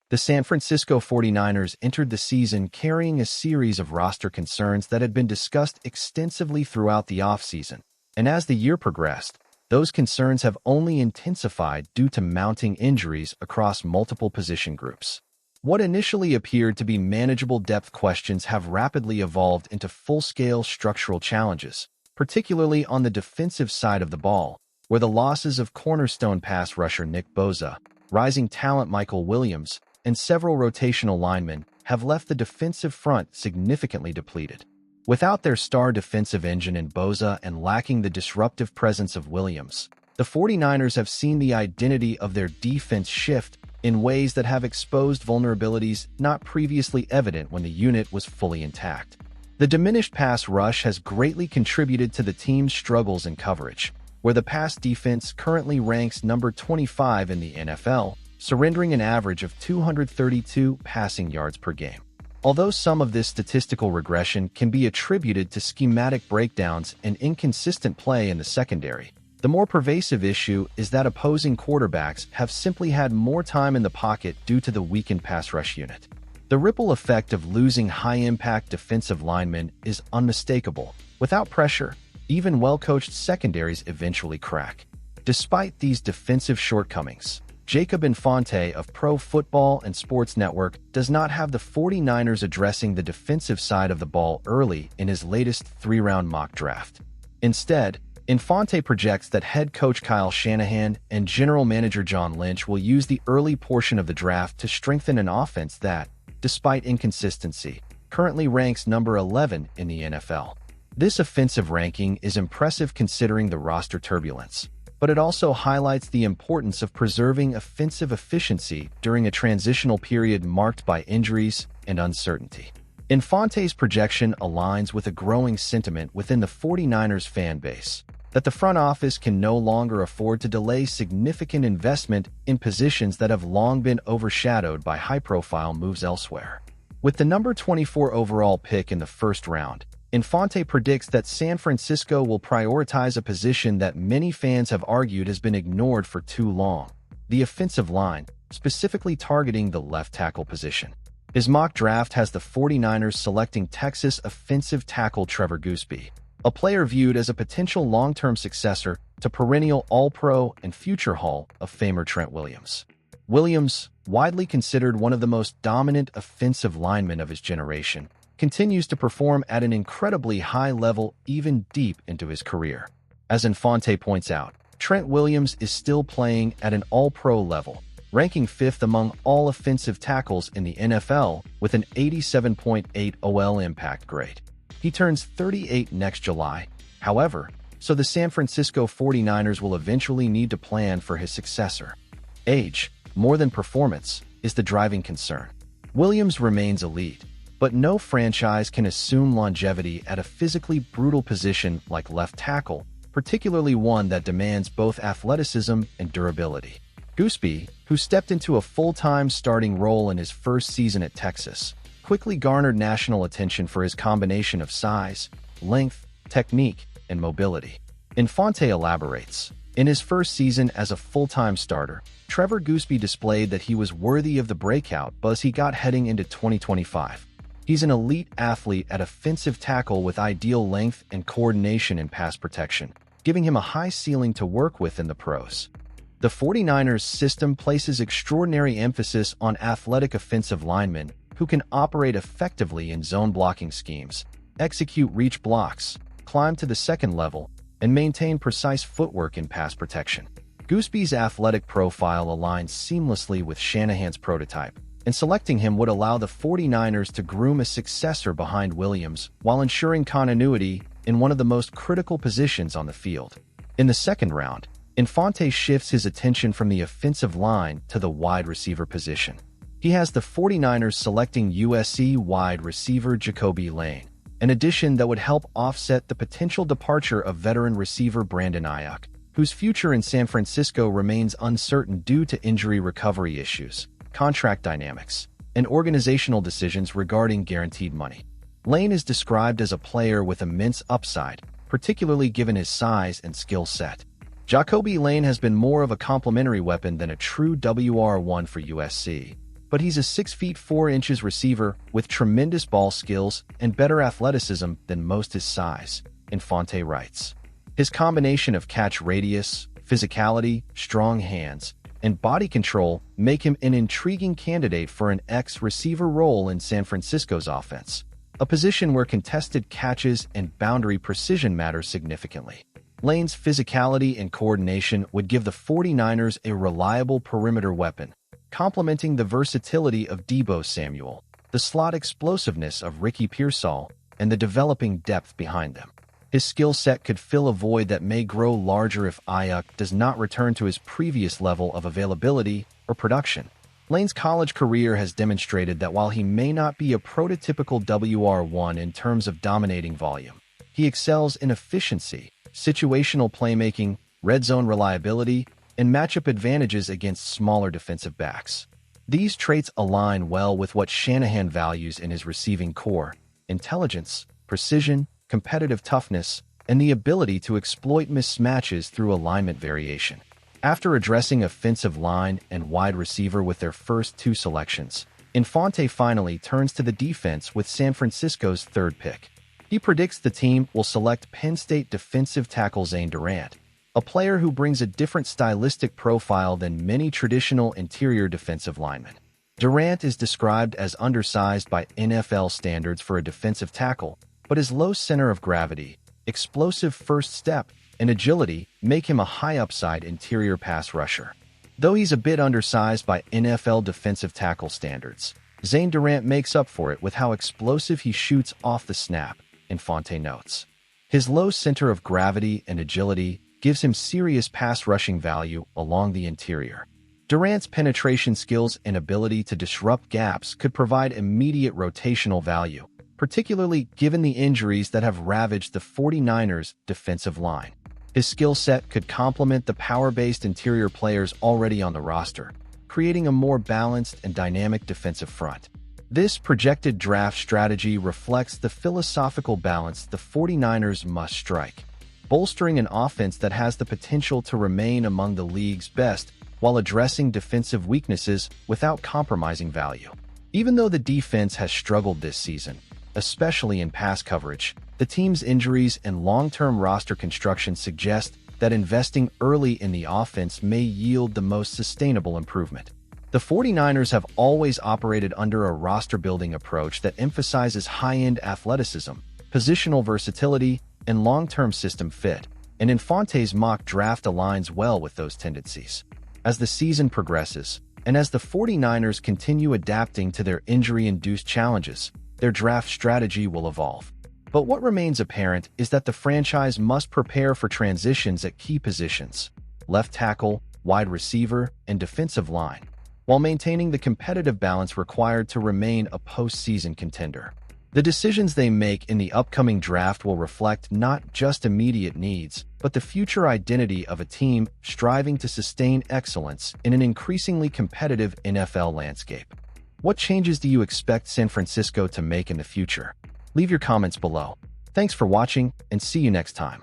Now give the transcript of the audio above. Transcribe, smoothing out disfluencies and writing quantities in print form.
The San Francisco 49ers entered the season carrying a series of roster concerns that had been discussed extensively throughout the offseason, and as the year progressed, those concerns have only intensified due to mounting injuries across multiple position groups. What initially appeared to be manageable depth questions have rapidly evolved into full-scale structural challenges, particularly on the defensive side of the ball, where the losses of cornerstone pass rusher Nick Bosa, rising talent Michael Williams, and several rotational linemen have left the defensive front significantly depleted. Without their star defensive engine in Bosa and lacking the disruptive presence of Williams, the 49ers have seen the identity of their defense shift in ways that have exposed vulnerabilities not previously evident when the unit was fully intact. The diminished pass rush has greatly contributed to the team's struggles in coverage, where the pass defense currently ranks number 25 in the NFL, surrendering an average of 232 passing yards per game. Although some of this statistical regression can be attributed to schematic breakdowns and inconsistent play in the secondary, the more pervasive issue is that opposing quarterbacks have simply had more time in the pocket due to the weakened pass rush unit. The ripple effect of losing high-impact defensive linemen is unmistakable. Without pressure, even well-coached secondaries eventually crack. Despite these defensive shortcomings, Jacob Infante of Pro Football and Sports Network does not have the 49ers addressing the defensive side of the ball early in his latest 3-round mock draft. Instead, Infante projects that head coach Kyle Shanahan and general manager John Lynch will use the early portion of the draft to strengthen an offense that, despite inconsistency, currently ranks number 11 in the NFL. This offensive ranking is impressive considering the roster turbulence, but it also highlights the importance of preserving offensive efficiency during a transitional period marked by injuries and uncertainty. Infante's projection aligns with a growing sentiment within the 49ers fan base that the front office can no longer afford to delay significant investment in positions that have long been overshadowed by high-profile moves elsewhere. With the number 24 overall pick in the first round, Infante predicts that San Francisco will prioritize a position that many fans have argued has been ignored for too long: the offensive line, specifically targeting the left tackle position. His mock draft has the 49ers selecting Texas offensive tackle Trevor Goosby, a player viewed as a potential long-term successor to perennial All-Pro and future Hall of Famer Trent Williams. Williams, widely considered one of the most dominant offensive linemen of his generation, continues to perform at an incredibly high level even deep into his career. As Infante points out, Trent Williams is still playing at an All-Pro level, ranking 5th among all offensive tackles in the NFL with an 87.8 OL impact grade. He turns 38 next July, however, so the San Francisco 49ers will eventually need to plan for his successor. Age, more than performance, is the driving concern. Williams remains elite, but no franchise can assume longevity at a physically brutal position like left tackle, particularly one that demands both athleticism and durability. Goosby, who stepped into a full-time starting role in his first season at Texas, quickly garnered national attention for his combination of size, length, technique, and mobility. Infante elaborates, in his first season as a full-time starter, Trevor Goosby displayed that he was worthy of the breakout buzz he got heading into 2025. He's an elite athlete at offensive tackle with ideal length and coordination in pass protection, giving him a high ceiling to work with in the pros. The 49ers system places extraordinary emphasis on athletic offensive linemen who can operate effectively in zone blocking schemes, execute reach blocks, climb to the second level, and maintain precise footwork in pass protection. Goosby's athletic profile aligns seamlessly with Shanahan's prototype, and selecting him would allow the 49ers to groom a successor behind Williams while ensuring continuity in one of the most critical positions on the field. In the second round, Infante shifts his attention from the offensive line to the wide receiver position. He has the 49ers selecting USC wide receiver Jacoby Lane, an addition that would help offset the potential departure of veteran receiver Brandon Aiyuk, whose future in San Francisco remains uncertain due to injury recovery issues, contract dynamics, and organizational decisions regarding guaranteed money. Lane is described as a player with immense upside, particularly given his size and skill set. Jacoby Lane has been more of a complementary weapon than a true WR1 for USC, but he's a 6'4" receiver with tremendous ball skills and better athleticism than most his size, Infante writes. His combination of catch radius, physicality, strong hands, and body control make him an intriguing candidate for an X-receiver role in San Francisco's offense, a position where contested catches and boundary precision matter significantly. Lane's physicality and coordination would give the 49ers a reliable perimeter weapon, complementing the versatility of Deebo Samuel, the slot explosiveness of Ricky Pearsall, and the developing depth behind them. His skill set could fill a void that may grow larger if Aiyuk does not return to his previous level of availability or production. Lane's college career has demonstrated that while he may not be a prototypical WR1 in terms of dominating volume, he excels in efficiency, situational playmaking, red zone reliability, and matchup advantages against smaller defensive backs. These traits align well with what Shanahan values in his receiving core: intelligence, precision, competitive toughness, and the ability to exploit mismatches through alignment variation. After addressing offensive line and wide receiver with their first two selections, Infante finally turns to the defense with San Francisco's third pick. He predicts the team will select Penn State defensive tackle Zane Durant, a player who brings a different stylistic profile than many traditional interior defensive linemen. Durant is described as undersized by NFL standards for a defensive tackle, but his low center of gravity, explosive first step, and agility make him a high-upside interior pass rusher. Though he's a bit undersized by NFL defensive tackle standards, Zane Durant makes up for it with how explosive he shoots off the snap, Infante notes. His low center of gravity and agility gives him serious pass rushing value along the interior. Durant's penetration skills and ability to disrupt gaps could provide immediate rotational value, particularly given the injuries that have ravaged the 49ers' defensive line. His skill set could complement the power-based interior players already on the roster, creating a more balanced and dynamic defensive front. This projected draft strategy reflects the philosophical balance the 49ers must strike, bolstering an offense that has the potential to remain among the league's best while addressing defensive weaknesses without compromising value. Even though the defense has struggled this season, especially in pass coverage, the team's injuries and long-term roster construction suggest that investing early in the offense may yield the most sustainable improvement. The 49ers have always operated under a roster-building approach that emphasizes high-end athleticism, positional versatility, and long-term system fit, and Infante's mock draft aligns well with those tendencies. As the season progresses, and as the 49ers continue adapting to their injury-induced challenges, their draft strategy will evolve. But what remains apparent is that the franchise must prepare for transitions at key positions: left tackle, wide receiver, and defensive line, while maintaining the competitive balance required to remain a postseason contender. The decisions they make in the upcoming draft will reflect not just immediate needs, but the future identity of a team striving to sustain excellence in an increasingly competitive NFL landscape. What changes do you expect San Francisco to make in the future? Leave your comments below. Thanks for watching, and see you next time.